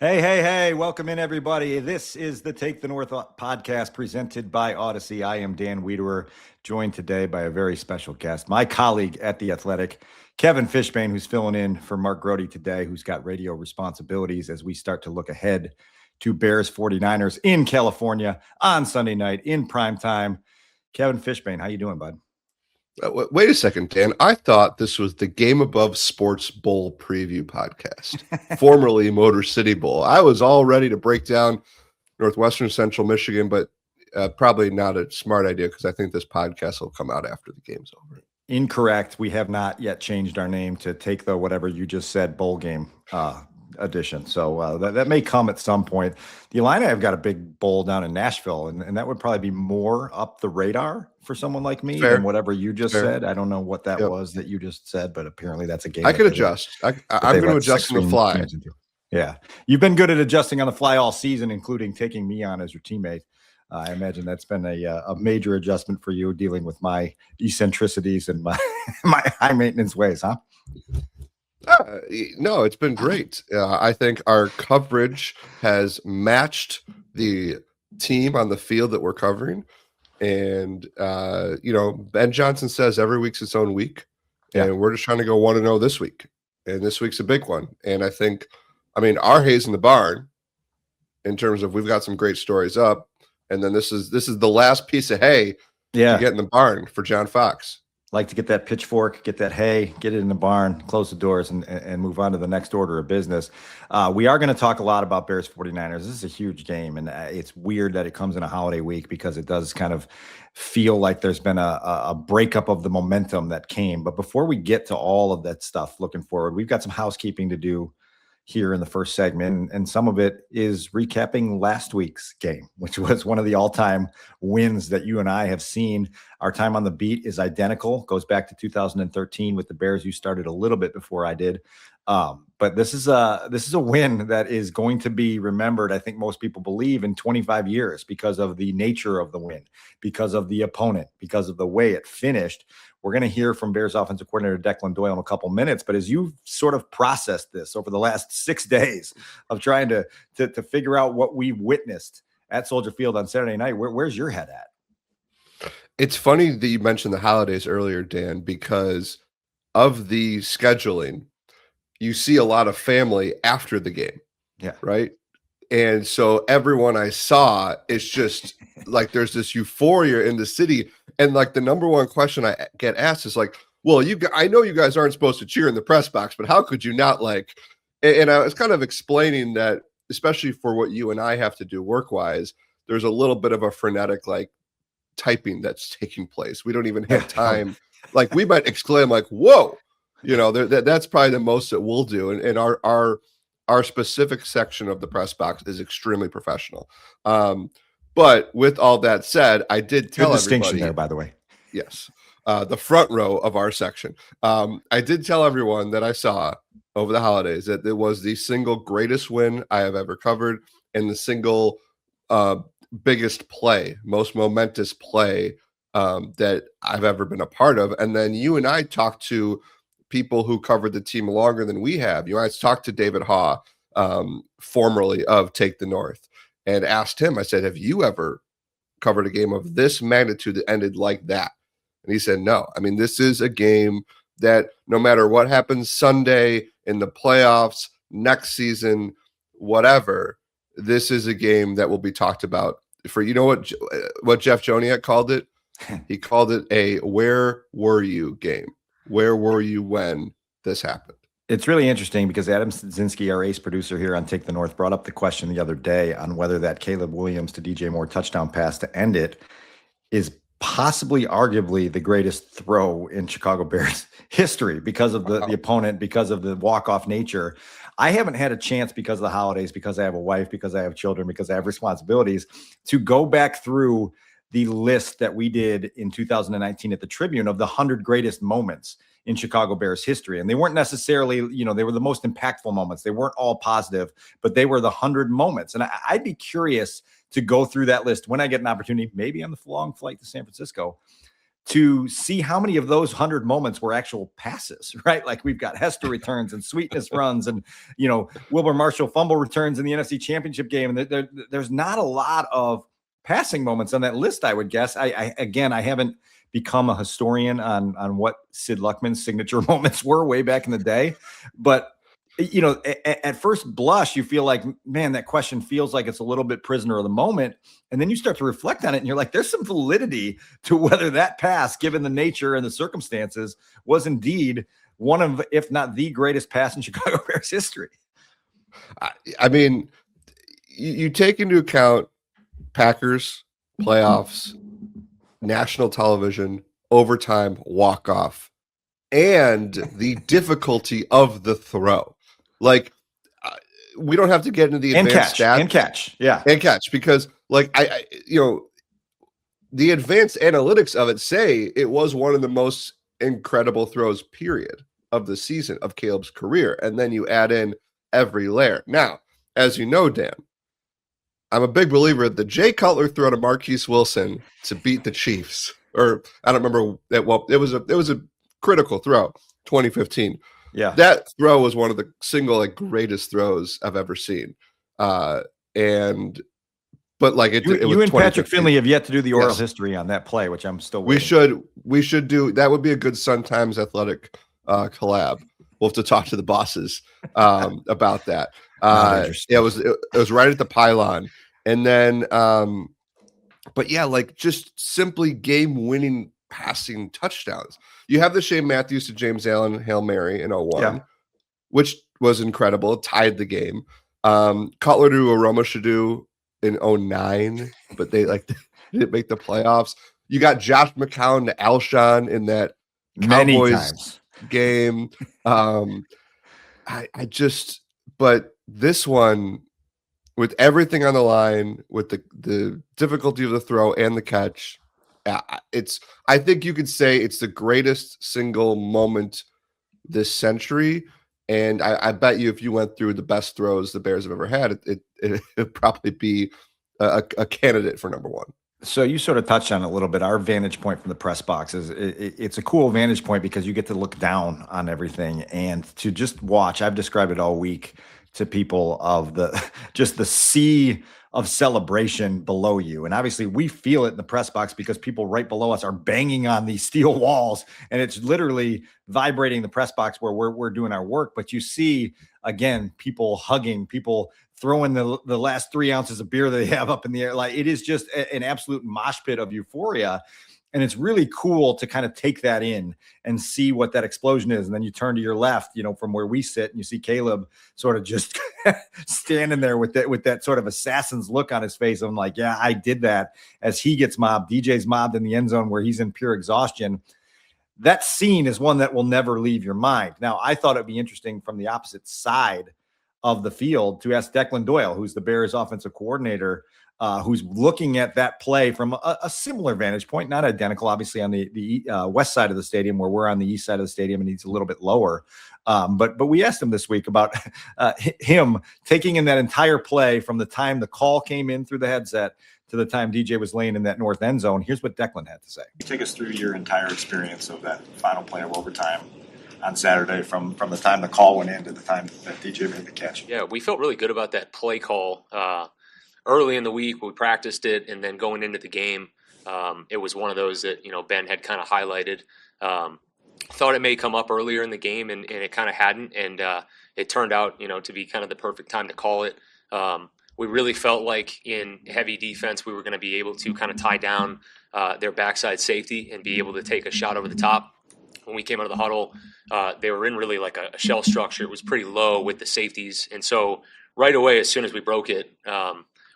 Hey, welcome in everybody. This is the Take the North podcast presented by Odyssey. I am Dan Wiederer, joined today by a very special guest, my colleague at The Athletic, Kevin Fishbain, who's filling in for Mark Grote today, who's got radio responsibilities as we start to look ahead to Bears 49ers in California on Sunday night in prime time. Kevin Fishbain, how you doing, bud? Wait a second, Dan. I thought this was the Game Above Sports Bowl preview podcast, formerly Motor City Bowl. I was all ready to break down Northwestern Central Michigan, but probably not a smart idea because I think this podcast will come out after the game's over. Incorrect. We have not yet changed our name to Take the whatever you just said bowl game edition. So that may come at some point. The Illini have got a big bowl down in Nashville, and that would probably be more up the radar for someone like me than whatever you just said. I don't know what that was that you just said, but apparently that's a game. I could adjust. I'm going to adjust on the fly. Yeah. You've been good at adjusting on the fly all season, including taking me on as your teammate. I imagine that's been a major adjustment for you, dealing with my eccentricities and my high maintenance ways, huh? No, it's been great. I think our coverage has matched the team on the field that we're covering. And, Ben Johnson says every week's its own week. And we're just trying to go 1-0 this week. And this week's a big one. And I think, our hay's in the barn in terms of we've got some great stories up. And then this is the last piece of hay to get in the barn for John Fox. Like to get that pitchfork, get that hay, get it in the barn, close the doors, and move on to the next order of business. We are going to talk a lot about Bears 49ers. This is a huge game, and it's weird that it comes in a holiday week because it does kind of feel like there's been a breakup of the momentum that came. But before we get to all of that stuff looking forward, we've got some housekeeping to do here in the first segment, and some of it is recapping last week's game, which was one of the all-time wins that you and I have seen. Our time on the beat is identical, goes back to 2013 with the Bears. You started a little bit before I did, but this is a win that is going to be remembered, I think most people believe, in 25 years because of the nature of the win, because of the opponent, because of the way it finished. We're going to hear from Bears offensive coordinator Declan Doyle in a couple minutes, but as you sort of processed this over the last 6 days of trying to figure out what we witnessed at Soldier Field on Saturday night, where's your head at? It's funny that you mentioned the holidays earlier, Dan, because of the scheduling, you see a lot of family after the game. Yeah. Right. And so everyone I saw is just like, there's this euphoria in the city. And like the number one question I get asked is like, well, I know you guys aren't supposed to cheer in the press box, but how could you not like, and I was kind of explaining that, especially for what you and I have to do work-wise, there's a little bit of a frenetic, like typing that's taking place. We don't even have time. Like we might exclaim like, whoa, that's probably the most that we'll do. And our specific section of the press box is extremely professional. But with all that said, I did tell Good distinction everybody there, by the way. Yes. The front row of our section. I did tell everyone that I saw over the holidays that it was the single greatest win I have ever covered and the single biggest play, most momentous play that I've ever been a part of. And then you and I talked to people who covered the team longer than we have. I talked to David Haugh, formerly of Take the North, and asked him, I said, have you ever covered a game of this magnitude that ended like that? And he said, no. This is a game that no matter what happens Sunday in the playoffs, next season, whatever, this is a game that will be talked about for, what Jeff Joniak called it? He called it a where were you game. Where were you when this happened? It's really interesting because Adam Szynski, our ace producer here on Take the North, brought up the question the other day on whether that Caleb Williams to DJ Moore touchdown pass to end it is possibly, arguably, the greatest throw in Chicago Bears history because of the opponent, because of the walk-off nature. I haven't had a chance because of the holidays, because I have a wife, because I have children, because I have responsibilities, to go back through the list that we did in 2019 at the Tribune of the 100 greatest moments in Chicago Bears history. And they weren't necessarily, they were the most impactful moments. They weren't all positive, but they were the 100 moments. And I'd be curious to go through that list when I get an opportunity, maybe on the long flight to San Francisco, to see how many of those 100 moments were actual passes, right? Like we've got Hester returns and Sweetness runs and, Wilbur Marshall fumble returns in the NFC Championship game. And there's not a lot of passing moments on that list, I would guess. I haven't become a historian on what Sid Luckman's signature moments were way back in the day. But, at first blush, you feel like, man, that question feels like it's a little bit prisoner of the moment. And then you start to reflect on it and you're like, there's some validity to whether that pass, given the nature and the circumstances, was indeed one of, if not the greatest pass in Chicago Bears history. I mean, you take into account Packers, playoffs, national television, overtime, walk-off, and the difficulty of the throw. Like, we don't have to get into the advanced stats. And catch, yeah. And catch, because, like, I the advanced analytics of it say it was one of the most incredible throws, period, of the season, of Caleb's career. And then you add in every layer. Now, as you know, Dan, I'm a big believer that the Jay Cutler throw to Marquise Wilson to beat the Chiefs, or I don't remember that. Well, it was a critical throw, 2015. Yeah, that throw was one of the single greatest throws I've ever seen. But like it you and Patrick Finley have yet to do the oral history on that play, which I'm still waiting. We should do that. Would be a good Sun Times Athletic collab. We'll have to talk to the bosses about that. It was right at the pylon, and then but yeah, like just simply game-winning passing touchdowns. You have the Shane Matthews to James Allen Hail Mary in 01, which was incredible. It tied the game. Cutler to Aroma Shadu in 09, but they didn't make the playoffs. You got Josh McCown to Alshon in that Cowboys game. But this one, with everything on the line, with the difficulty of the throw and the catch, I think you could say it's the greatest single moment this century. And I bet you if you went through the best throws the Bears have ever had, it'd probably be a candidate for number one. So you sort of touched on it a little bit. Our vantage point from the press box is it's a cool vantage point because you get to look down on everything and to just watch. I've described it all week to people of just the sea of celebration below you. And obviously we feel it in the press box because people right below us are banging on these steel walls and it's literally vibrating the press box where we're doing our work. But you see, again, people hugging, people throwing the last 3 ounces of beer that they have up in the air. Like it is just an absolute mosh pit of euphoria. And it's really cool to kind of take that in and see what that explosion is. And then you turn to your left, from where we sit, and you see Caleb sort of just standing there with that sort of assassin's look on his face. I'm like, yeah, I did that. As he gets mobbed, DJ's mobbed in the end zone where he's in pure exhaustion. That scene is one that will never leave your mind. Now, I thought it'd be interesting from the opposite side of the field to ask Declan Doyle, who's the Bears offensive coordinator, who's looking at that play from a similar vantage point, not identical, obviously on the west side of the stadium where we're on the east side of the stadium and he's a little bit lower. But we asked him this week about him taking in that entire play from the time the call came in through the headset to the time DJ was laying in that north end zone. Here's what Declan had to say. Take us through your entire experience of that final play of overtime on Saturday from the time the call went in to the time that DJ made the catch. Yeah, we felt really good about that play call. Early in the week, we practiced it, and then going into the game, it was one of those that, Ben had kind of highlighted. Thought it may come up earlier in the game, and it kind of hadn't, and it turned out, to be kind of the perfect time to call it. We really felt like in heavy defense, we were going to be able to kind of tie down their backside safety and be able to take a shot over the top. When we came out of the huddle, they were in really like a shell structure. It was pretty low with the safeties, and so right away, as soon as we broke it,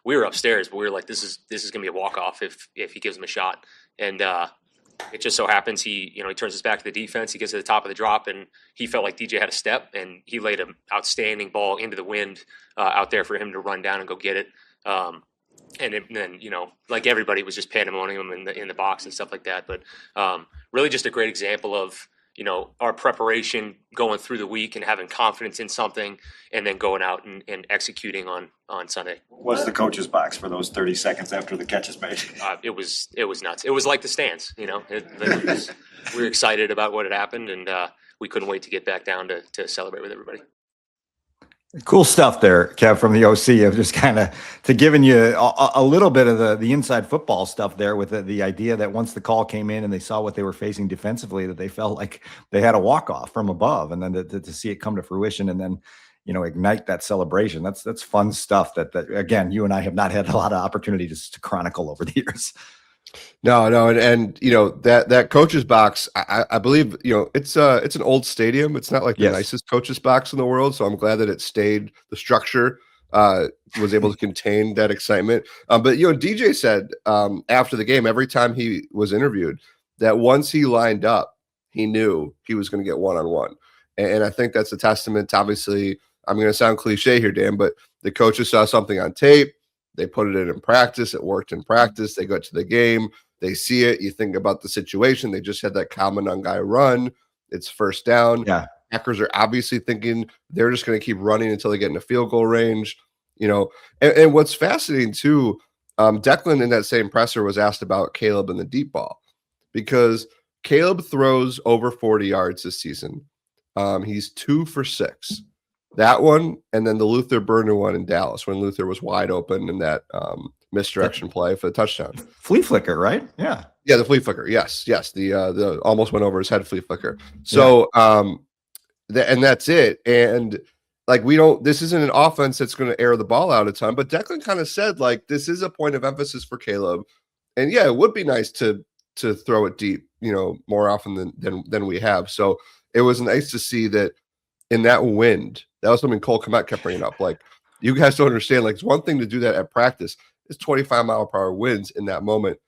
we were upstairs, but we were like, this is going to be a walk-off if he gives him a shot. And it just so happens he turns his back to the defense. He gets to the top of the drop, and he felt like DJ had a step, and he laid an outstanding ball into the wind out there for him to run down and go get it. And then, like everybody, was just pandemonium in the box and stuff like that. But really just a great example of, our preparation going through the week and having confidence in something, and then going out and executing on Sunday. What's the coach's box for those 30 seconds after the catch is made? It was nuts. It was like the stands. We were excited about what had happened, and we couldn't wait to get back down to celebrate with everybody. Cool stuff there, Kev, from the OC, of just kind of to giving you a little bit of the inside football stuff there, with the idea that once the call came in and they saw what they were facing defensively, that they felt like they had a walk-off from above, and then to see it come to fruition and then, ignite that celebration. That's fun stuff that again, you and I have not had a lot of opportunity to chronicle over the years. No, and that coach's box, I believe it's an old stadium. It's not like the nicest coach's box in the world, so I'm glad that it stayed. The structure was able to contain that excitement. But DJ said after the game, every time he was interviewed, that once he lined up, he knew he was going to get one-on-one, and I think that's a testament to, obviously, I'm going to sound cliche here, Dan, but the coaches saw something on tape. They put it in practice. It worked in practice. They go to the game. They see it. You think about the situation. They just had that common on guy run. It's first down. Yeah. Packers are obviously thinking they're just going to keep running until they get into field goal range. And what's fascinating too, Declan in that same presser was asked about Caleb and the deep ball, because Caleb throws over 40 yards this season. He's 2 for 6. That one, and then the Luther Burner one in Dallas when Luther was wide open in that misdirection play for the touchdown. Flea flicker, right? Yeah. Yeah, the flea flicker. Yes. The almost went over his head flea flicker. So and that's it. And this isn't an offense that's going to air the ball out a ton, but Declan kind of said this is a point of emphasis for Caleb. And yeah, it would be nice to throw it deep, more often than we have. So it was nice to see that in that wind. That was something Cole Kmet kept bringing up. You guys don't understand. It's one thing to do that at practice. It's 25-mile-per-hour winds in that moment.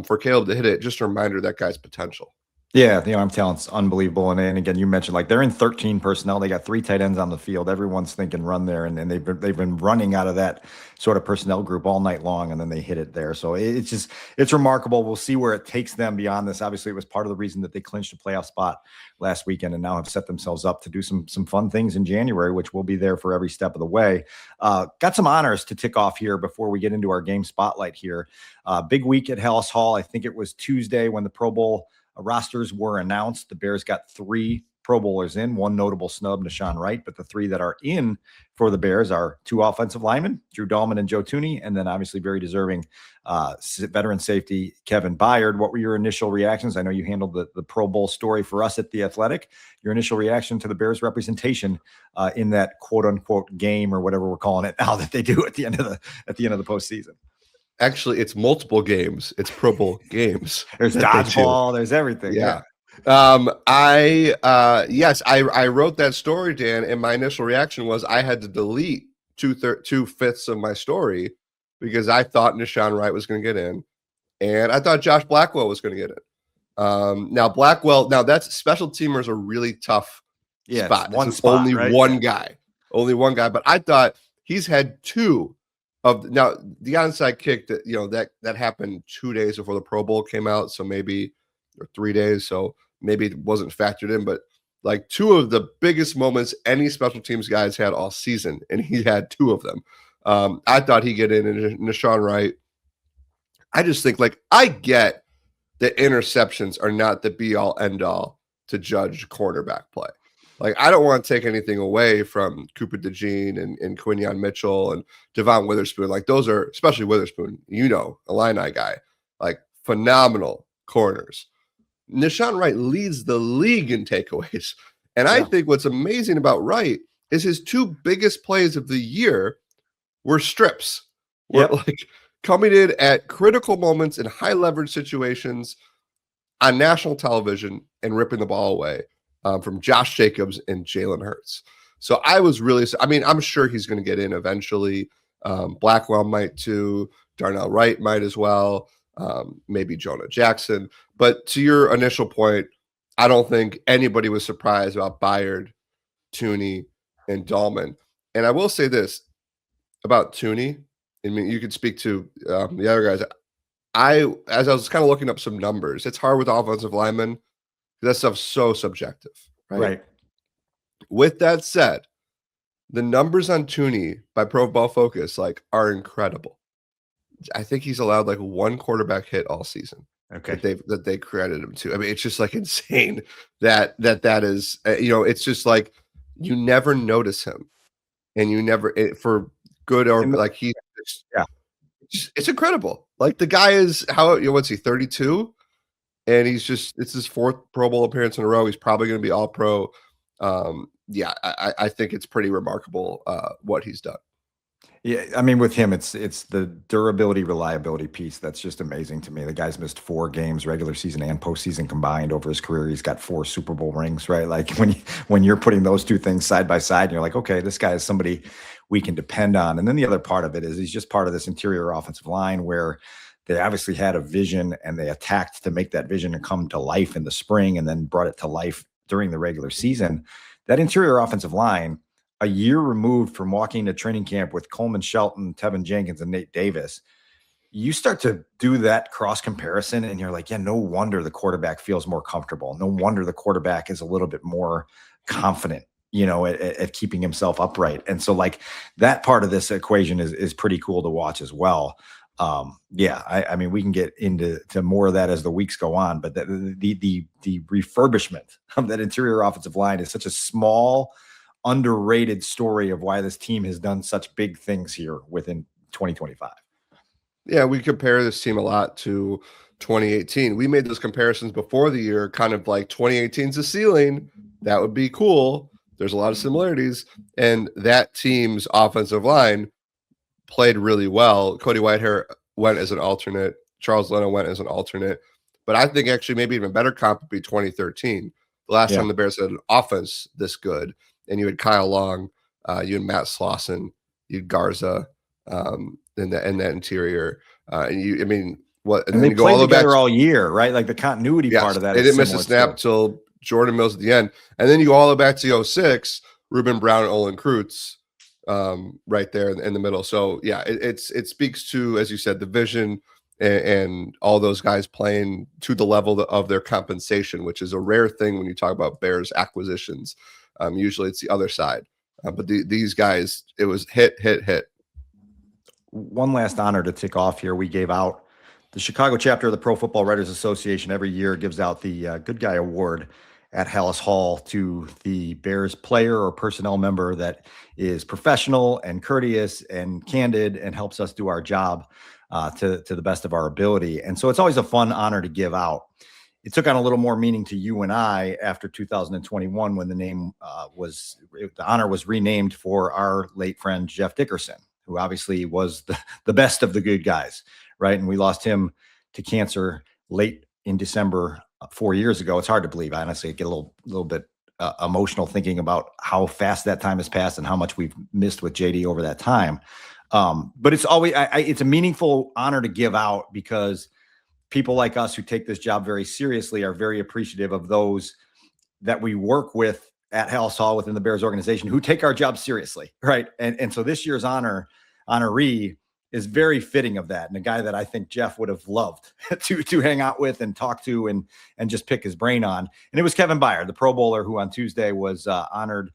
For Caleb to hit it, just a reminder of that guy's potential. Yeah, the arm talent's unbelievable. And again, you mentioned they're in 13 personnel. They got 3 tight ends on the field. Everyone's thinking run there, and they've been running out of that sort of personnel group all night long, and then they hit it there. So it's remarkable. We'll see where it takes them beyond this. Obviously, it was part of the reason that they clinched a playoff spot last weekend, and now have set themselves up to do some fun things in January, which will be there for every step of the way. Got some honors to tick off here before we get into our game spotlight here. Big week at Haugh. I think it was Tuesday when the Pro Bowl rosters were announced. The Bears got 3 Pro Bowlers in, 1 notable snub, Deshaun Wright, but the 3 that are in for the Bears are 2 offensive linemen, Drew Dahlman and Joe Thuney, and then obviously very deserving veteran safety Kevin Byard. What were your initial reactions? I know you handled the Pro Bowl story for us at The Athletic. Your initial reaction to the Bears representation in that quote unquote game, or whatever we're calling it now, that they do at the end of the postseason. Actually, it's multiple games. It's Pro Bowl games. There's dodgeball. There's everything. Yeah. I wrote that story, Dan, and my initial reaction was I had to delete 2/5 of my story because I thought Deshaun Wright was going to get in, and I thought Josh Blackwell was going to get in. Now Blackwell, that's special teamers a really tough spot. One spot, only right? one guy, but I thought he's had 2. Now the onside kick that happened 2 days before the Pro Bowl came out, so maybe, or 3 days, so maybe it wasn't factored in, but 2 of the biggest moments any special teams guys had all season, and he had 2 of them. I thought he'd get in, and Deshaun Wright. I just think I get that interceptions are not the be all end all to judge quarterback play. I don't want to take anything away from Cooper DeJean and Quinyon Mitchell and Devon Witherspoon. Those are, especially Witherspoon, Illini guy, phenomenal corners. Deshaun Wright leads the league in takeaways. And I think what's amazing about Wright is his 2 biggest plays of the year were strips. Coming in at critical moments in high leverage situations on national television and ripping the ball away. From Josh Jacobs and Jalen Hurts. So I was really, I'm sure he's going to get in eventually. Blackwell might too. Darnell Wright might as well. Maybe Jonah Jackson. But to your initial point, I don't think anybody was surprised about Byard, Thuney, and Dahlman. And I will say this about Thuney. You could speak to the other guys. As I was kind of looking up some numbers, it's hard with offensive linemen That stuff's so subjective, right? Right. With that said, the numbers on Tooney by Pro Football Focus are incredible. I think he's allowed one quarterback hit all season Okay. that they credited him to. I mean, it's just insane that is it's just you never notice him, and you never for good or he's just, Yeah. it's incredible. The guy is what's he 32, and it's his fourth Pro Bowl appearance in a row. He's probably going to be All Pro. Yeah, I think it's pretty remarkable what he's done. Yeah, I mean, with him, it's the durability, reliability piece that's just amazing to me. The guy's missed 4 games, regular season and postseason combined over his career. He's got 4 Super Bowl rings, right? When you're putting those two things side by side, and you're like, okay, this guy is somebody we can depend on. And then the other part of it is he's just part of this interior offensive line where they obviously had a vision and they attacked to make that vision come to life in the spring and then brought it to life during the regular season. That interior offensive line, a year removed from walking to training camp with Coleman Shelton, Tevin Jenkins, and Nate Davis, you start to do that cross comparison and you're like, yeah, no wonder the quarterback feels more comfortable. No wonder the quarterback is a little bit more confident, at keeping himself upright. And so that part of this equation is pretty cool to watch as well. I mean, we can get into more of that as the weeks go on, but the refurbishment of that interior offensive line is such a small, underrated story of why this team has done such big things here within 2025. Yeah, we compare this team a lot to 2018. We made those comparisons before the year, kind of 2018's a ceiling. That would be cool. There's a lot of similarities. And that team's offensive line played really well. Cody Whitehair went as an alternate. Charles Leno went as an alternate. But I think actually maybe even better comp would be 2013. The last time the Bears had an offense this good. And you had Kyle Long, you had Matt Slauson, you had Garza in that interior. And they you go played all the way together back all year, right? The continuity part of that. They didn't miss a snap till Jordan Mills at the end. And then you go all the way back to 06, Ruben Brown and Olin Kreutz right there in the middle. So yeah, it speaks to, as you said, the vision and all those guys playing to the level of their compensation, which is a rare thing when you talk about Bears acquisitions. Usually it's the other side, but these guys, it was hit. One last honor to tick off here. We gave out the Chicago chapter of the Pro Football Writers Association every year gives out the Good Guy Award at Halas Hall to the Bears player or personnel member that is professional and courteous and candid and helps us do our job to the best of our ability. And so it's always a fun honor to give out. It took on a little more meaning to you and I after 2021 when the honor was renamed for our late friend Jeff Dickerson, who obviously was the best of the good guys, right? And we lost him to cancer late in December 4 years ago. It's hard to believe. Honestly, I get a little bit emotional thinking about how fast that time has passed and how much we've missed with JD over that time. But it's always it's a meaningful honor to give out because people like us who take this job very seriously are very appreciative of those that we work with at Halas Hall within the Bears organization who take our job seriously, right? And so this year's honoree is very fitting of that, and a guy that I think Jeff would have loved to hang out with and talk to and just pick his brain on. And it was Kevin Byard, the Pro Bowler, who on Tuesday was honored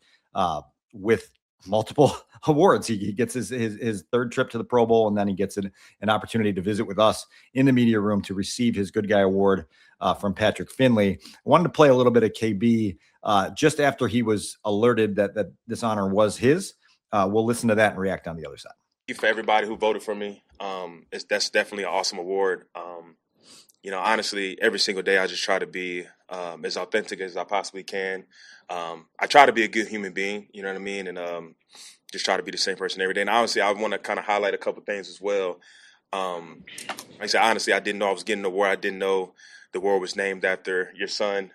with multiple awards. He gets his third trip to the Pro Bowl, and then he gets an opportunity to visit with us in the media room to receive his Good Guy Award from Patrick Finley. I wanted to play a little bit of KB just after he was alerted that this honor was his. We'll listen to that and react on the other side. Thank you for everybody who voted for me. That's definitely an awesome award. Honestly, every single day I just try to be as authentic as I possibly can. I try to be a good human being, you know what I mean? And just try to be the same person every day. And honestly, I want to kind of highlight a couple things as well. Like I said, honestly, I didn't know I was getting the award. I didn't know the award was named after your son.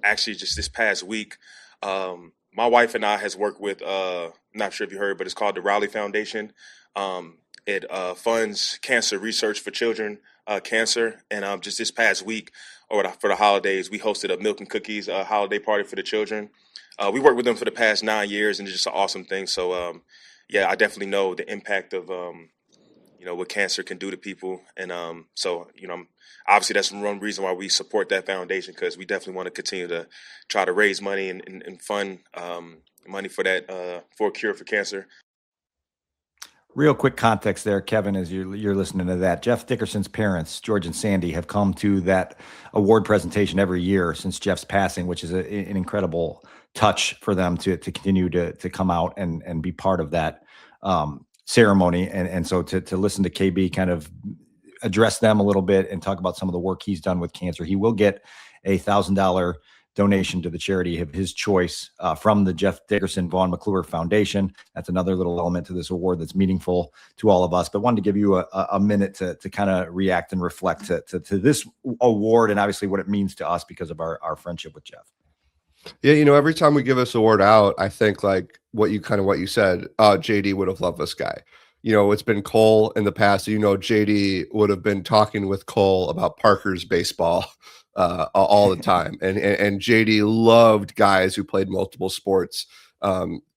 Actually, just this past week, my wife and I has worked with, I'm not sure if you heard, but it's called the Raleigh Foundation. It funds cancer research for children, cancer. And just this past week, for the holidays, we hosted a Milk and Cookies holiday party for the children. We worked with them for the past 9 years, and it's just an awesome thing. So, I definitely know the impact of, what cancer can do to people. And so, obviously that's one reason why we support that foundation, because we definitely want to continue to try to raise money and fund money for that, for a cure for cancer. Real quick context there, Kevin, as you're listening to that. Jeff Dickerson's parents, George and Sandy, have come to that award presentation every year since Jeff's passing, which is an incredible touch for them to continue to come out and be part of that ceremony. And so to listen to KB kind of address them a little bit and talk about some of the work he's done with cancer. He will get a $1,000 donation to the charity of his choice from the Jeff Dickerson Vaughn McClure Foundation. That's another little element to this award that's meaningful to all of us. But wanted to give you a minute to kind of react and reflect to this award and obviously what it means to us because of our friendship with Jeff. Yeah, every time we give this award out, I think like what you said, JD would have loved this guy. It's been Cole in the past. JD would have been talking with Cole about Parker's baseball all the time. And JD loved guys who played multiple sports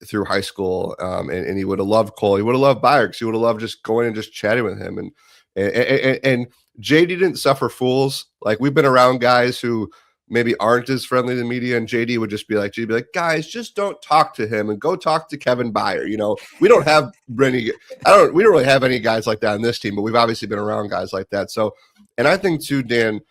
through high school. And he would have loved Cole. He would have loved Byers. He would have loved just going and just chatting with him. And JD didn't suffer fools. Like, we've been around guys who maybe aren't as friendly to the media, and JD would be like, guys, just don't talk to him and go talk to Kevin Byers. We don't have we don't really have any guys like that on this team, but we've obviously been around guys like that. So, and I think too, Dan,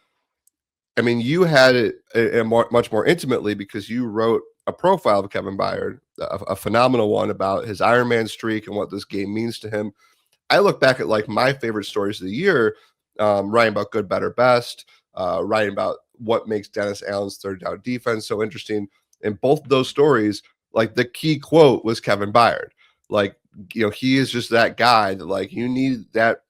I mean, you had it much more intimately because you wrote a profile of Kevin Byers, a phenomenal one about his Ironman streak and what this game means to him. I look back at like my favorite stories of the year, writing about good, better, best, writing about what makes Dennis Allen's third down defense so interesting. In both of those stories, like the key quote was Kevin Byers. Like, he is just that guy that like you need that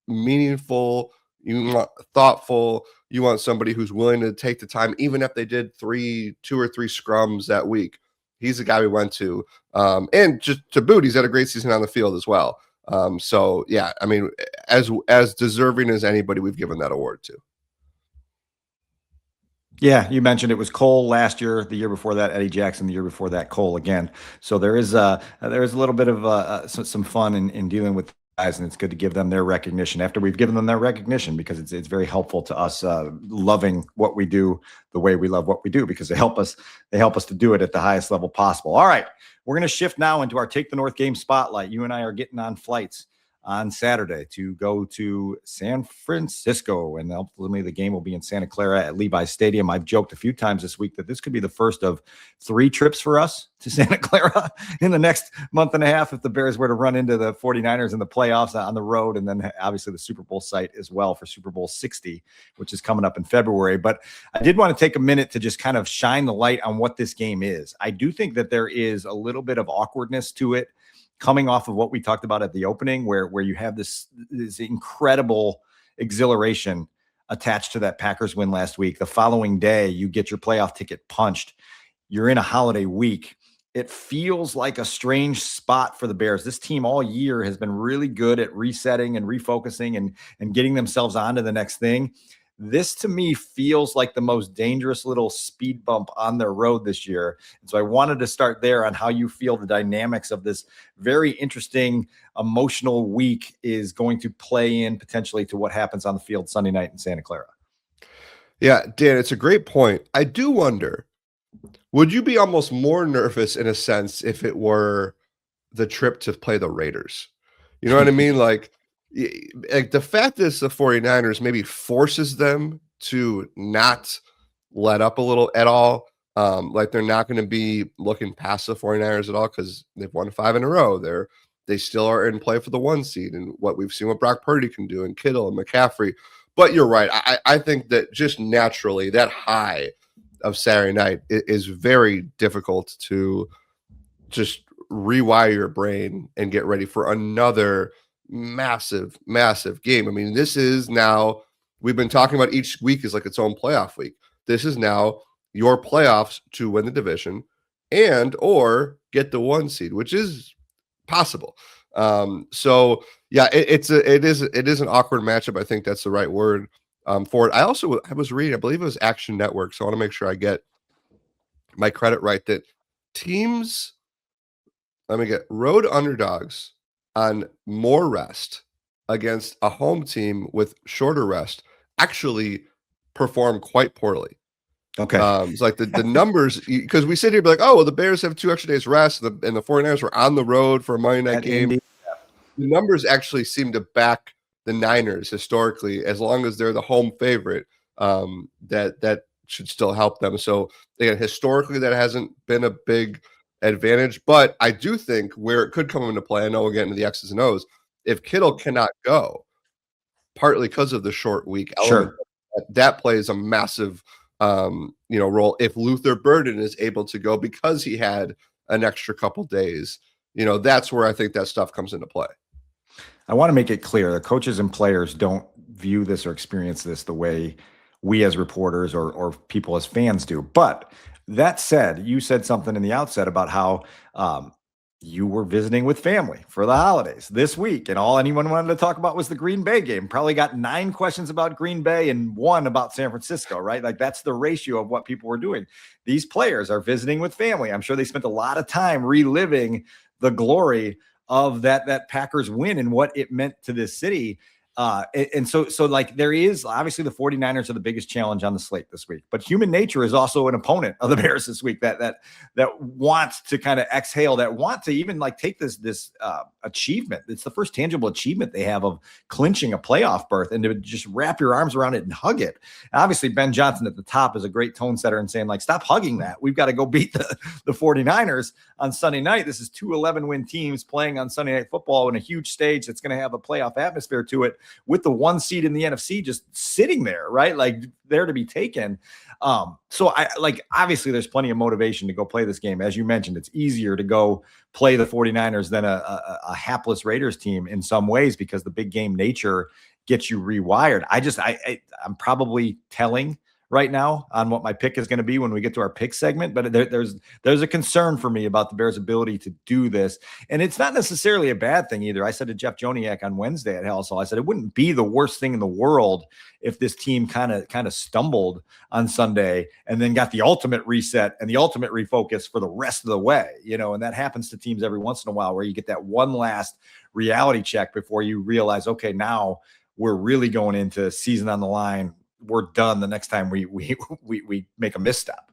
meaningful, you want thoughtful, you want somebody who's willing to take the time, even if they did 2 or 3 scrums that week. He's the guy we went to. And just to boot, he's had a great season on the field as well. So yeah, I mean, as deserving as anybody we've given that award to. Yeah, you mentioned it was Cole last year, the year before that, Eddie Jackson, the year before that, Cole again. So there is a little bit of some fun in dealing with guys, and it's good to give them their recognition after we've given them their recognition, because it's very helpful to us loving what we do the way we love what we do, because they help us to do it at the highest level possible. All right, we're going to shift now into our Take the North game spotlight. You and I are getting on flights on Saturday to go to San Francisco, and ultimately the game will be in Santa Clara at Levi's Stadium. I've joked a few times this week that this could be the first of 3 trips for us to Santa Clara in the next month and a half if the Bears were to run into the 49ers in the playoffs on the road, and then obviously the Super Bowl site as well for Super Bowl 60, which is coming up in February. But I did want to take a minute to just kind of shine the light on what this game is. I do think that there is a little bit of awkwardness to it, coming off of what we talked about at the opening, where you have this incredible exhilaration attached to that Packers win last week. The following day, you get your playoff ticket punched. You're in a holiday week. It feels like a strange spot for the Bears. This team all year has been really good at resetting and refocusing and getting themselves onto the next thing. This, to me, feels like the most dangerous little speed bump on their road this year. And so I wanted to start there on how you feel the dynamics of this very interesting, emotional week is going to play in potentially to what happens on the field Sunday night in Santa Clara. Yeah, Dan, it's a great point. I do wonder, would you be almost more nervous in a sense if it were the trip to play the Raiders? You know what I mean? Like the fact is the 49ers maybe forces them to not let up a little at all. Like they're not going to be looking past the 49ers at all because they've won 5 in a row. They still are in play for the 1 seed, and what we've seen what Brock Purdy can do, and Kittle and McCaffrey. But you're right. I think that just naturally that high of Saturday night is very difficult to just rewire your brain and get ready for another massive game. I mean, this is now, we've been talking about each week is like its own playoff week. This is now your playoffs to win the division and or get the 1 seed, which is possible. So yeah, it is an awkward matchup. I think that's the right word for it. I was reading, I believe it was Action Network, so I want to make sure I get my credit right, that teams, let me get road underdogs on more rest against a home team with shorter rest actually perform quite poorly. Okay. It's like the numbers, because we sit here and be like, oh, well, the Bears have 2 extra days rest, and the 49ers were on the road for a Monday night game. Indy. The numbers actually seem to back the Niners historically, as long as they're the home favorite. That should still help them. So again, historically, that hasn't been a big advantage, but I do think where it could come into play, I know we'll get into the X's and O's, if Kittle cannot go, partly because of the short week element, that plays a massive role. If Luther Burden is able to go because he had an extra couple days, that's where I think that stuff comes into play. I want to make it clear that coaches and players don't view this or experience this the way we as reporters or people as fans do. But that said, you said something in the outset about how you were visiting with family for the holidays this week, and all anyone wanted to talk about was the Green Bay game. Probably got 9 questions about Green Bay and 1 about San Francisco, right? Like, that's the ratio of what people were doing. These players are visiting with family. I'm sure they spent a lot of time reliving the glory of that Packers win and what it meant to this city. And so like, there is obviously the 49ers are the biggest challenge on the slate this week, but human nature is also an opponent of the Bears this week that wants to kind of exhale, that want to even like take this achievement. It's the first tangible achievement they have of clinching a playoff berth, and to just wrap your arms around it and hug it. And obviously Ben Johnson at the top is a great tone setter and saying, like, stop hugging that. We've got to go beat the 49ers on Sunday night. This is 2 11-win teams playing on Sunday Night Football in a huge stage that's going to have a playoff atmosphere to it, with the 1 seed in the NFC just sitting there, right? Like, there to be taken. So obviously there's plenty of motivation to go play this game. As you mentioned, it's easier to go play the 49ers than a hapless Raiders team in some ways, because the big game nature gets you rewired. I'm probably telling right now on what my pick is going to be when we get to our pick segment, but there's a concern for me about the Bears' ability to do this. And it's not necessarily a bad thing either. I said to Jeff Joniak on Wednesday at Hellsall, I said, it wouldn't be the worst thing in the world if this team kind of stumbled on Sunday and then got the ultimate reset and the ultimate refocus for the rest of the way, and that happens to teams every once in a while, where you get that one last reality check before you realize, okay, now we're really going into season on the line. We're done the next time we make a misstep.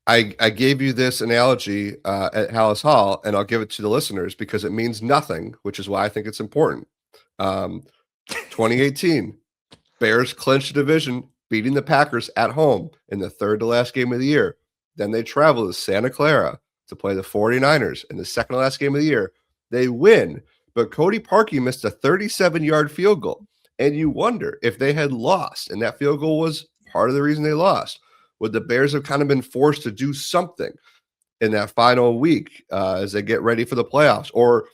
I gave you this analogy at Hallis Hall, and I'll give it to the listeners because it means nothing, which is why I think it's important. 2018, Bears clinched the division, beating the Packers at home in the 3rd to last game of the year. Then they travel to Santa Clara to play the 49ers in the 2nd to last game of the year. They win, but Cody Parkey missed a 37-yard field goal. And you wonder, if they had lost, and that field goal was part of the reason they lost, would the Bears have kind of been forced to do something in that final week as they get ready for the playoffs? Or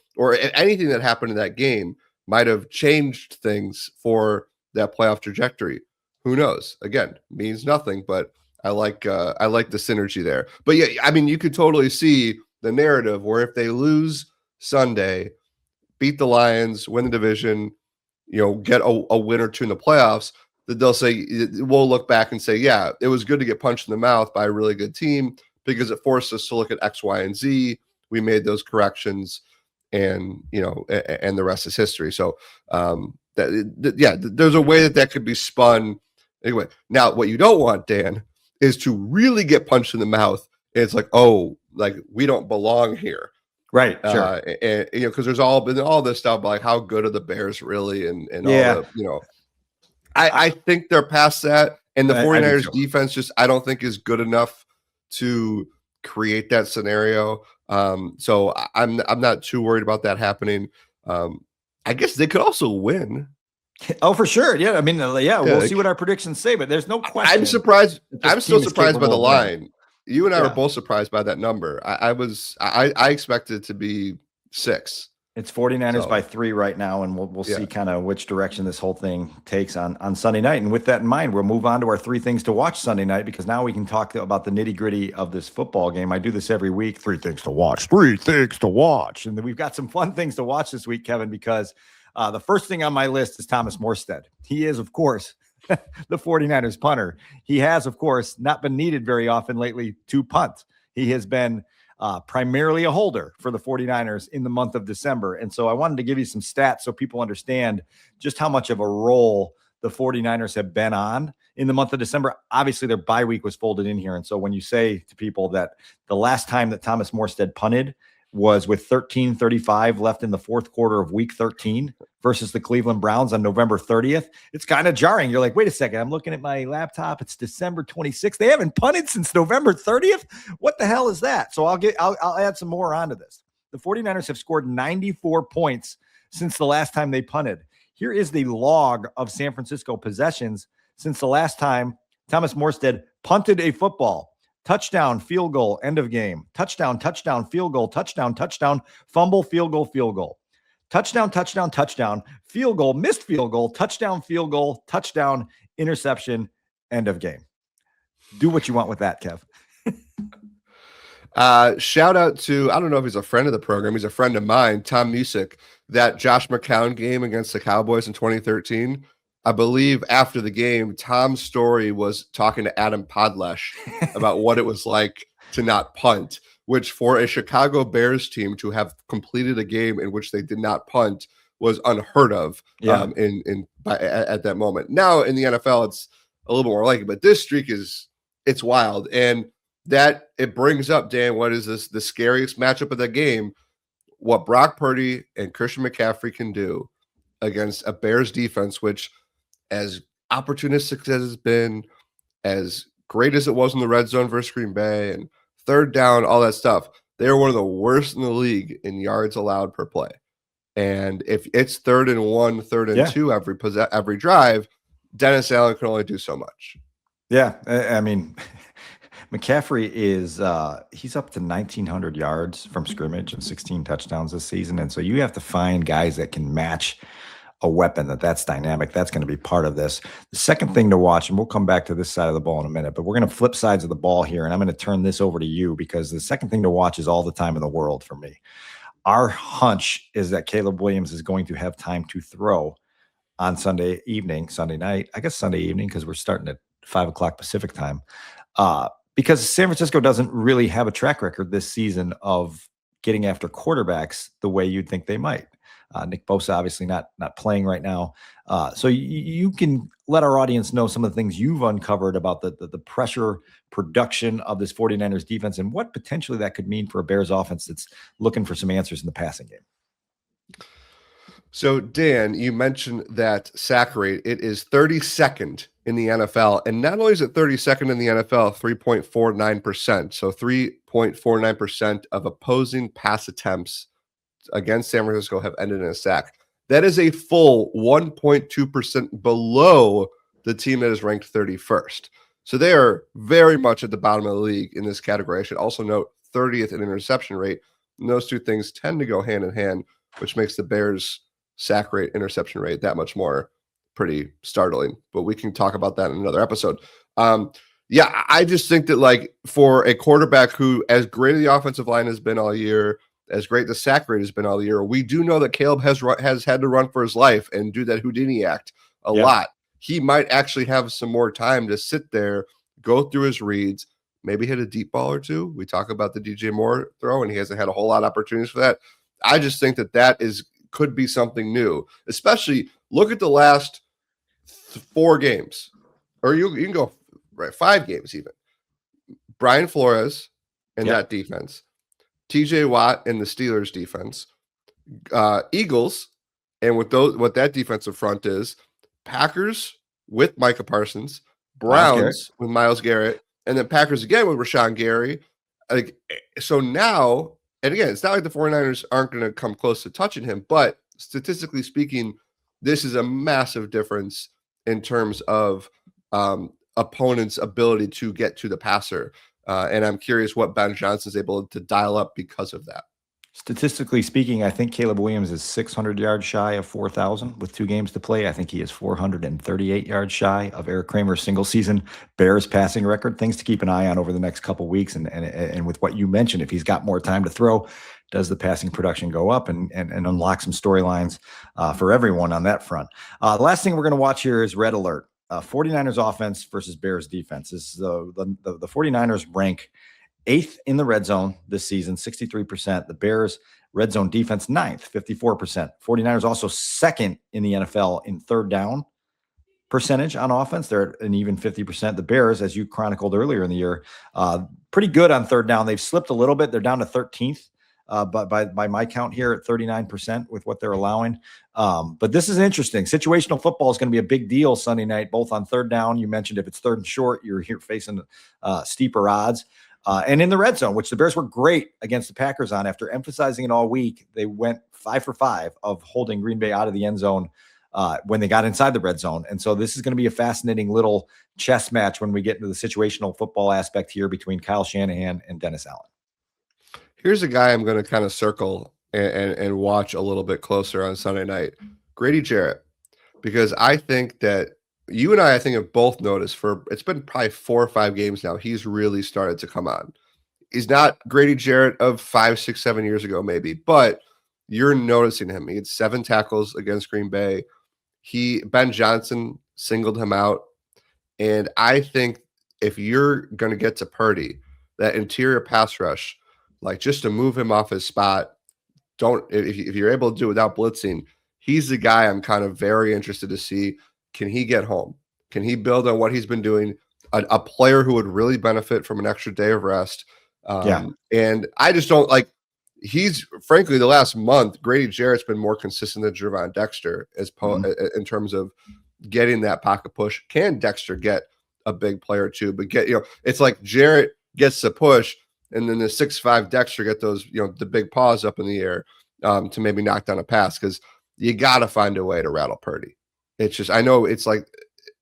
anything that happened in that game might have changed things for that playoff trajectory. Who knows? Again, means nothing, but I like the synergy there. But yeah, I mean, you could totally see the narrative where if they lose Sunday, beat the Lions, win the division, get a win or 2 in the playoffs, that they'll say, we'll look back and say, yeah, it was good to get punched in the mouth by a really good team because it forced us to look at X, Y, and Z. We made those corrections, and and the rest is history. So there's a way that could be spun. Anyway, now what you don't want, Dan, is to really get punched in the mouth. And it's like, oh, like we don't belong here. Right. Sure. And because there's been all this stuff like how good are the Bears really, and yeah. all the, I think they're past that, and the 49ers defense just I don't think is good enough to create that scenario. So I'm not too worried about that happening. I guess they could also win. Oh, for sure. Yeah. I mean, we'll see what our predictions say, but there's no question. I'm surprised. I'm still surprised by the line. You and I were both surprised by that number. I expected it to be 6. It's 49ers by 3 right now, and we'll see kind of which direction this whole thing takes on Sunday night. And with that in mind, we'll move on to our 3 things to watch Sunday night, because now we can talk about the nitty-gritty of this football game. I do this every week, 3 things to watch, 3 things to watch. And we've got some fun things to watch this week, Kevin, because the first thing on my list is Thomas Morstead. He is, of course, the 49ers punter. He has, of course, not been needed very often lately to punt. He has been primarily a holder for the 49ers in the month of December. And so I wanted to give you some stats so people understand just how much of a role the 49ers have been on in the month of December. Obviously, their bye week was folded in here. And so when you say to people that the last time that Thomas Morstead punted was with 13:35 left in the fourth quarter of week 13 versus the Cleveland Browns on November 30th, it's kind of jarring. You're like, wait a second, I'm looking at my laptop. It's December 26th. They haven't punted since November 30th. What the hell is that? So I'll add some more onto this. The 49ers have scored 94 points since the last time they punted. Here is the log of San Francisco possessions since the last time Thomas Morstead punted a football. Touchdown, field goal, end of game. Touchdown, touchdown, field goal, touchdown, touchdown, fumble, field goal, field goal. Touchdown, touchdown, touchdown, field goal, missed field goal, touchdown, field goal, touchdown, interception, end of game. Do what you want with that, Kev. Shout out to, I don't know if he's a friend of the program, he's a friend of mine, Tom Musick, that Josh McCown game against the Cowboys in 2013. I believe after the game, Tom's story was talking to Adam Podlesh about what it was like to not punt, which for a Chicago Bears team to have completed a game in which they did not punt was unheard of at that moment. Now in the NFL, it's a little more likely, but this streak it's wild. And that it brings up, Dan, what is this? The scariest matchup of the game, what Brock Purdy and Christian McCaffrey can do against a Bears defense, which as opportunistic as it's been, as great as it was in the red zone versus Green Bay and third down, all that stuff, they're one of the worst in the league in yards allowed per play. And if it's 3rd and 1, 3rd and 2 every drive, Dennis Allen can only do so much. Yeah, I mean, McCaffrey is he's up to 1,900 yards from scrimmage and 16 touchdowns this season. And so you have to find guys that can match a weapon that's dynamic. That's going to be part of this. The second thing to watch, and we'll come back to this side of the ball in a minute, but we're going to flip sides of the ball here, and I'm going to turn this over to you because the second thing to watch is all the time in the world for me. Our hunch is that Caleb Williams is going to have time to throw on Sunday night, I guess Sunday evening, because we're starting at 5 o'clock Pacific time, because San Francisco doesn't really have a track record this season of getting after quarterbacks the way you'd think they might. Nick Bosa obviously not playing right now. So you can let our audience know some of the things you've uncovered about the pressure production of this 49ers defense and what potentially that could mean for a Bears offense that's looking for some answers in the passing game. So, Dan, you mentioned that sack rate. It is 32nd in the NFL. And not only is it 32nd in the NFL, 3.49%. So 3.49% of opposing pass attempts against San Francisco have ended in a sack. That is a full 1.2% below the team that is ranked 31st. So they are very much at the bottom of the league in this category. I should also note 30th in interception rate. And those two things tend to go hand in hand, which makes the Bears sack rate, interception rate that much more pretty startling. But we can talk about that in another episode. Yeah, I just think that like for a quarterback who, as great as the offensive line has been all year, as great the sack rate has been all year, we do know that Caleb has had to run for his life and do that Houdini act a lot. He might actually have some more time to sit there, go through his reads, maybe hit a deep ball or two. We talk about the DJ Moore throw, and he hasn't had a whole lot of opportunities for that. I just think that could be something new, especially look at the last 4 games, or you can go right 5 games even. Brian Flores and that defense, TJ Watt and the Steelers defense, Eagles, and what that defensive front is, Packers with Micah Parsons, Browns with Myles Garrett, and then Packers again with Rashawn Gary. Like, so now, and again, it's not like the 49ers aren't going to come close to touching him, but statistically speaking, this is a massive difference in terms of opponents' ability to get to the passer. And I'm curious what Ben Johnson is able to dial up because of that. Statistically speaking, I think Caleb Williams is 600 yards shy of 4,000 with 2 games to play. I think he is 438 yards shy of Eric Kramer's single season Bears passing record. Things to keep an eye on over the next couple weeks. And with what you mentioned, if he's got more time to throw, does the passing production go up and unlock some storylines for everyone on that front? The last thing we're going to watch here is Red Alert. 49ers offense versus Bears defense. This is the 49ers rank 8th in the red zone this season, 63%. The Bears red zone defense 9th, 54%. 49ers also 2nd in the NFL in third down percentage on offense. They're at an even 50%. The Bears, as you chronicled earlier in the year, pretty good on third down. They've slipped a little bit. They're down to 13th. But by my count here at 39% with what they're allowing. But this is interesting. Situational football is going to be a big deal Sunday night, both on third down. You mentioned if it's third and short, you're here facing steeper odds. And in the red zone, which the Bears were great against the Packers on after emphasizing it all week. They went 5 for 5 of holding Green Bay out of the end zone when they got inside the red zone. And so this is going to be a fascinating little chess match when we get into the situational football aspect here between Kyle Shanahan and Dennis Allen. Here's a guy I'm going to kind of circle and watch a little bit closer on Sunday night, Grady Jarrett, because I think that you and I think have both noticed it's been probably 4 or 5 games now. He's really started to come on. He's not Grady Jarrett of 5, 6, 7 years ago, maybe, but you're noticing him. He had 7 tackles against Green Bay. Ben Johnson singled him out. And I think if you're going to get to Purdy, that interior pass rush, like just to move him off his spot, if you're able to do it without blitzing, he's the guy I'm kind of very interested to see. Can he get home? Can he build on what he's been doing? A player who would really benefit from an extra day of rest. And I just don't like, he's frankly the last month, Grady Jarrett's been more consistent than Gervon Dexter in terms of getting that pocket push. Can Dexter get a big player too? But it's like Jarrett gets the push, and then the 6'5" Dexter get those, the big paws up in the air to maybe knock down a pass, because you got to find a way to rattle Purdy. It's just, I know it's like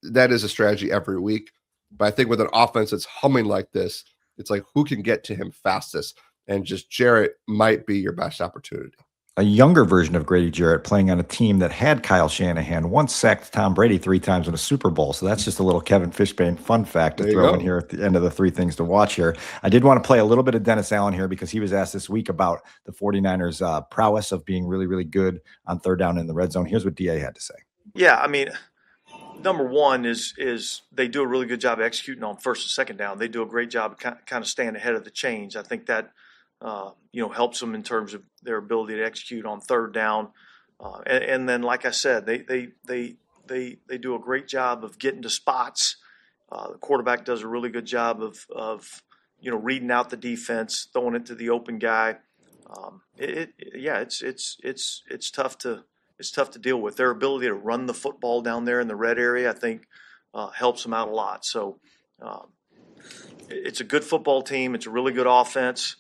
that is a strategy every week, but I think with an offense that's humming like this, it's like who can get to him fastest, and just Jarrett might be your best opportunity. A younger version of Grady Jarrett playing on a team that had Kyle Shanahan once sacked Tom Brady 3 times in a Super Bowl. So that's just a little Kevin Fishbain fun fact to throw in here at the end of the 3 things to watch here. I did want to play a little bit of Dennis Allen here because he was asked this week about the 49ers' prowess of being really, really good on third down in the red zone. Here's what DA had to say. Yeah, I mean, number one is they do a really good job of executing on first and second down. They do a great job of kind of staying ahead of the chains. I think that helps them in terms of their ability to execute on third down. And then, like I said, they do a great job of getting to spots. The quarterback does a really good job of reading out the defense, throwing it to the open guy. It's tough to deal with. Their ability to run the football down there in the red area, I think, helps them out a lot. So it's a good football team. It's a really good offense.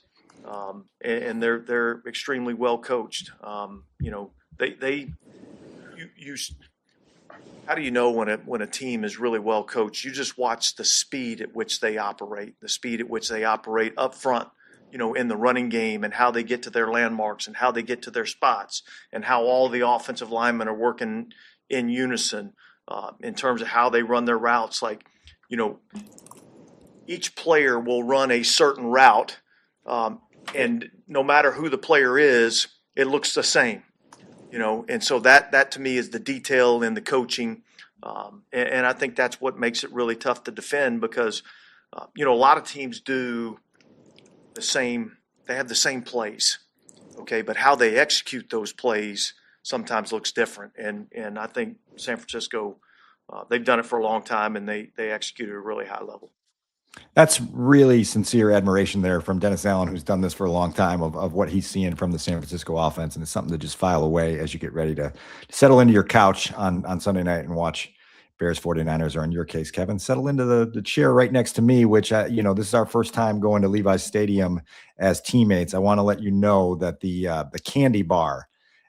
And they're extremely well coached. How do you know when a team is really well coached? You just watch the speed at which they operate, up front, in the running game, and how they get to their landmarks and how they get to their spots, and how all the offensive linemen are working in unison in terms of how they run their routes. Like, each player will run a certain route. And no matter who the player is, it looks the same, and so that to me is the detail in the coaching. And I think that's what makes it really tough to defend, because, a lot of teams do they have the same plays. Okay. But how they execute those plays sometimes looks different. And I think San Francisco, they've done it for a long time, and they execute at a really high level. That's really sincere admiration there from Dennis Allen, who's done this for a long time, of what he's seeing from the San Francisco offense. And it's something to just file away as you get ready to settle into your couch on Sunday night and watch Bears 49ers, or in your case, Kevin, settle into the chair right next to me, which, this is our first time going to Levi's Stadium as teammates. I want to let you know that the candy bar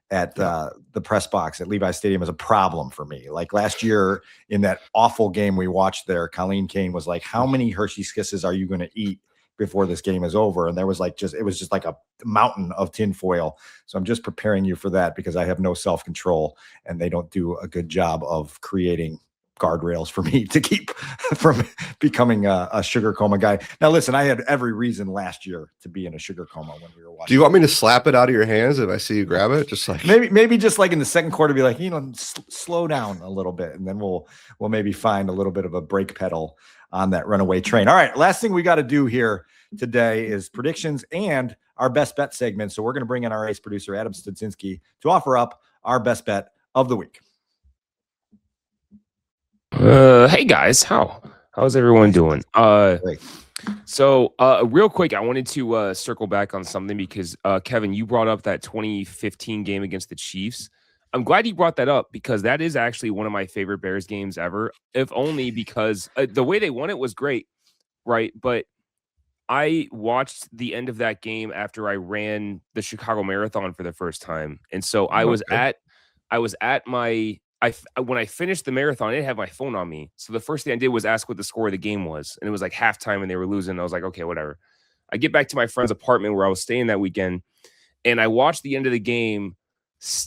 at the press box at Levi's Stadium is a problem for me. Like last year in that awful game we watched there, Colleen Kane was like, how many Hershey's Kisses are you going to eat before this game is over? And there was it was just like a mountain of tinfoil. So I'm just preparing you for that, because I have no self-control, and they don't do a good job of creating guardrails for me to keep from becoming a sugar coma guy. Now, listen, I had every reason last year to be in a sugar coma when we were watching. Do you want me to slap it out of your hands if I see you grab it? Just like maybe just like in the second quarter, be like, slow down a little bit, and then we'll maybe find a little bit of a brake pedal on that runaway train. All right, last thing we got to do here today is predictions and our best bet segment. So we're going to bring in our ace producer, Adam Studzinski, to offer up our best bet of the week. Hey guys, how's everyone doing? Great. So real quick, I wanted to circle back on something because Kevin, you brought up that 2015 game against the Chiefs. I'm glad you brought that up because that is actually one of my favorite Bears games ever, if only because the way they won it was great, right? But I watched the end of that game after I ran the Chicago Marathon for the first time, and so I was at my. When I finished the marathon, I didn't have my phone on me. So the first thing I did was ask what the score of the game was. And it was like halftime and they were losing. I was like, okay, whatever. I get back to my friend's apartment where I was staying that weekend. And I watched the end of the game.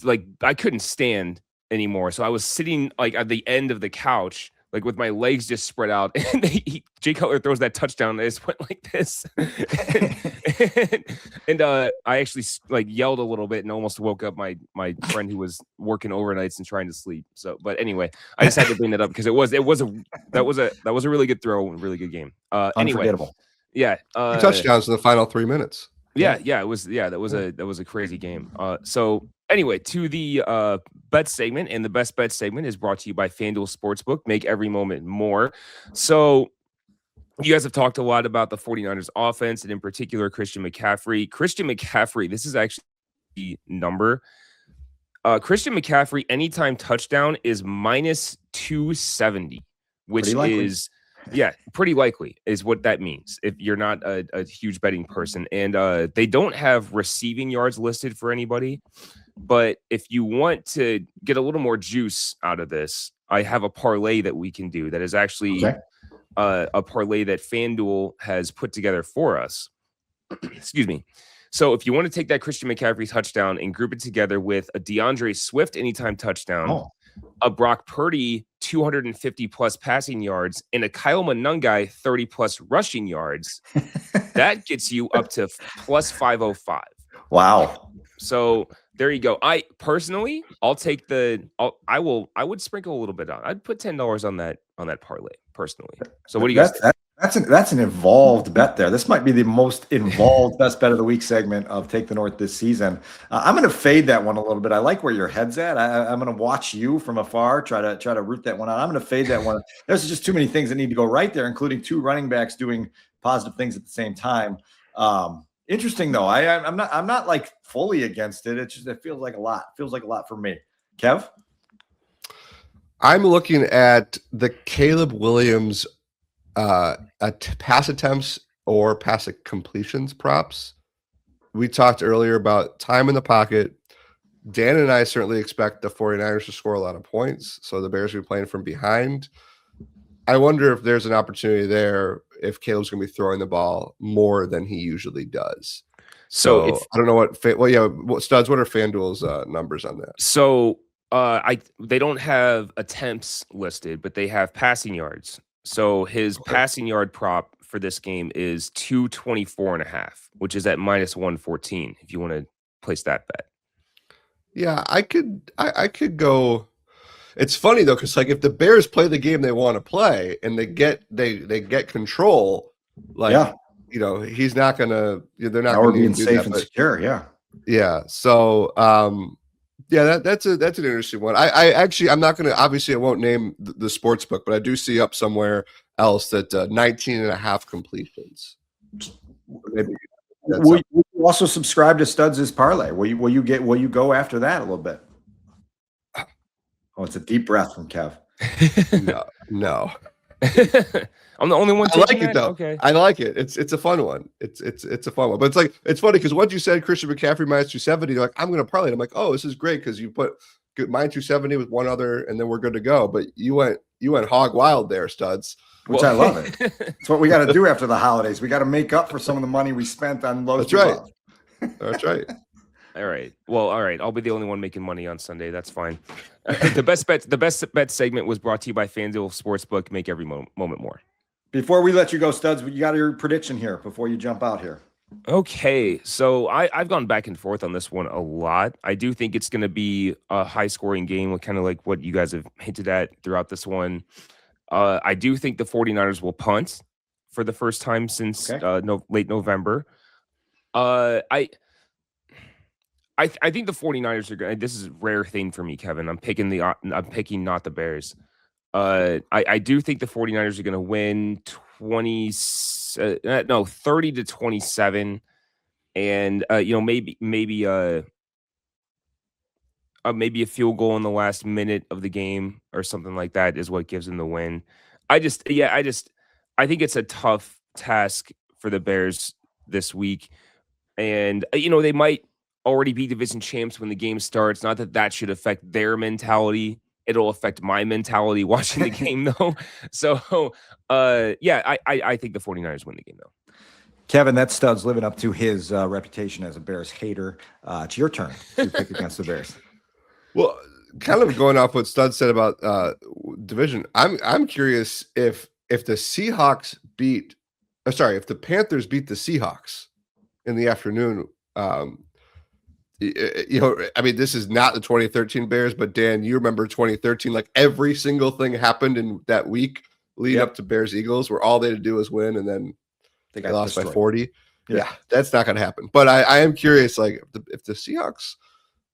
Like I couldn't stand anymore. So I was sitting like at the end of the couch, like with my legs just spread out. And Jay Cutler throws that touchdown. And I just went like this. and I actually like yelled a little bit and almost woke up my friend who was working overnights and trying to sleep. So, but anyway, I just had to bring that up because that was a really good throw and really good game. Anyway, yeah, 2 touchdowns in the final 3 minutes. Yeah, that was a crazy game. So anyway, to the bet segment, and the best bet segment is brought to you by FanDuel Sportsbook. Make every moment more. So you guys have talked a lot about the 49ers offense and in particular Christian McCaffrey. Christian McCaffrey, this is actually the number. Christian McCaffrey anytime touchdown is minus 270, which is pretty likely is what that means if you're not a huge betting person. And they don't have receiving yards listed for anybody. But if you want to get a little more juice out of this, I have a parlay that we can do that is actually a parlay that FanDuel has put together for us. Excuse me. So if you want to take that Christian McCaffrey touchdown and group it together with a DeAndre Swift anytime touchdown, a Brock Purdy 250 plus passing yards, and a Kyle Monangai 30 plus rushing yards, that gets you up to plus 505. Wow. So there you go. I personally, I'll take I would sprinkle a little bit on. I'd put $10 on that parlay personally. So what do you guys think? That's an involved bet there. This might be the most involved best bet of the week segment of Take the North this season. I'm going to fade that one a little bit. I like where your head's at. I'm going to watch you from afar, try to root that one out. I'm going to fade that one. There's just too many things that need to go right there, including two running backs doing positive things at the same time. Interesting though. I'm not like fully against it. It feels like a lot. It feels like a lot for me. Kev? I'm looking at the Caleb Williams pass attempts or pass completions props. We talked earlier about time in the pocket. Dan and I certainly expect the 49ers to score a lot of points, so the Bears will be playing from behind. I wonder if there's an opportunity there if Caleb's going to be throwing the ball more than he usually does. So I don't know what Studs, what are FanDuel's numbers on that? So they don't have attempts listed, but they have passing yards. So his passing yard prop for this game is 224.5, which is at minus 114 if you want to place that bet. Yeah, I could go. It's funny though, because like if the Bears play the game they want to play and they get control, he's not gonna. They're not going to being safe and secure. Yeah. So that's an interesting one. I'm not gonna. Obviously, I won't name the sports book, but I do see up somewhere else that 19.5 completions. Maybe. Will you also subscribe to Studs' parlay? Will you go after that a little bit? Oh, it's a deep breath from Kev. No. I'm the only one. I like it though. Okay. I like it. It's a fun one. It's a fun one. But it's funny because once you said Christian McCaffrey minus 270, you're like, I'm gonna parlay it. I'm like, oh, this is great because you put minus 270 with one other, and then we're good to go. But you went hog wild there, Studs. Which I love it. It's what we got to do after the holidays. We got to make up for some of the money we spent on those. That's right. That's right. All right. Well, all right. I'll be the only one making money on Sunday. That's fine. The best bet segment was brought to you by FanDuel Sportsbook. Make every moment more. Before we let you go, Studs, you got your prediction here before you jump out here. Okay. So I've gone back and forth on this one a lot. I do think it's going to be a high scoring game, kind of like what you guys have hinted at throughout this one. I do think the 49ers will punt for the first time since Okay. late November. I think the 49ers are going. This is a rare thing for me, Kevin. I'm picking not the Bears. I do think the 49ers are going to win 30-27, and maybe a field goal in the last minute of the game or something like that is what gives them the win. I think it's a tough task for the Bears this week, and they might already be division champs when the game starts. Not that should affect their mentality. It'll affect my mentality watching the game, though. So, I think the 49ers win the game, though. Kevin, that stud's living up to his reputation as a Bears hater. It's your turn to pick against the Bears. Well, kind of going off what Stud said about division, I'm curious if the Panthers beat the Seahawks in the afternoon. I mean, this is not the 2013 Bears, but Dan, you remember 2013? Like every single thing happened in that week lead up to Bears Eagles, where all they had to do was win, and then they lost by 40. Yeah, that's not going to happen. But I am curious, like if the Seahawks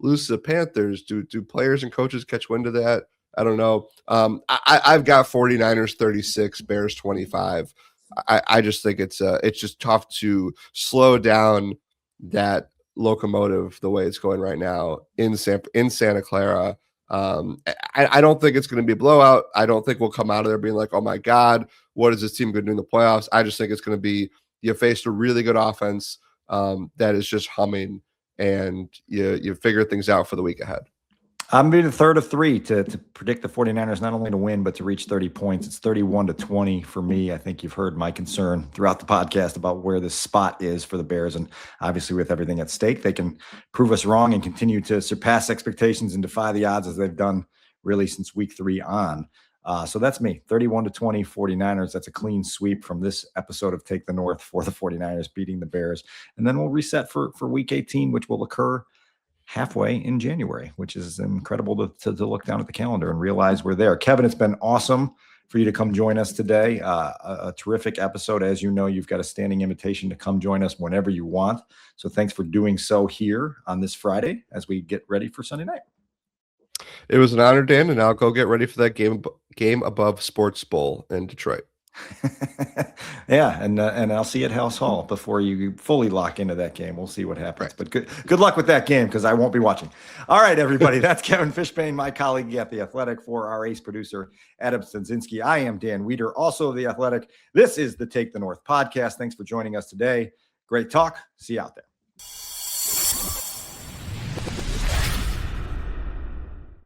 lose to the Panthers, do players and coaches catch wind of that? I don't know. I've got 49ers 36, Bears 25. I just think it's just tough to slow down that locomotive the way it's going right now in Santa Clara. I don't think it's going to be a blowout. I don't think we'll come out of there being like, oh my God, what is this team going to do in the playoffs? I just think it's going to be, you faced a really good offense that is just humming, and you figure things out for the week ahead. I'm going to be the third of three to predict the 49ers not only to win, but to reach 30 points. It's 31-20 for me. I think you've heard my concern throughout the podcast about where this spot is for the Bears. And obviously with everything at stake, they can prove us wrong and continue to surpass expectations and defy the odds as they've done really since week 3 on. So that's me, 31-20 49ers. That's a clean sweep from this episode of Take the North for the 49ers beating the Bears. And then we'll reset for week 18, which will occur halfway in January, which is incredible to look down at the calendar and realize we're there. Kevin, it's been awesome for you to come join us today. A terrific episode. As you know, you've got a standing invitation to come join us whenever you want. So thanks for doing so here on this Friday as we get ready for Sunday night. It was an honor, Dan, and I'll go get ready for that game above Sports Bowl in Detroit. Yeah, and I'll see you at House Hall before you fully lock into that game. We'll see what happens. But good luck with that game, because I won't be watching. All right, everybody. That's Kevin Fishbain, my colleague at The Athletic. For our ace producer, Adam Stanzinski, I am Dan Wiederer, also of The Athletic. This is the Take the North podcast. Thanks for joining us today. Great talk. See you out there.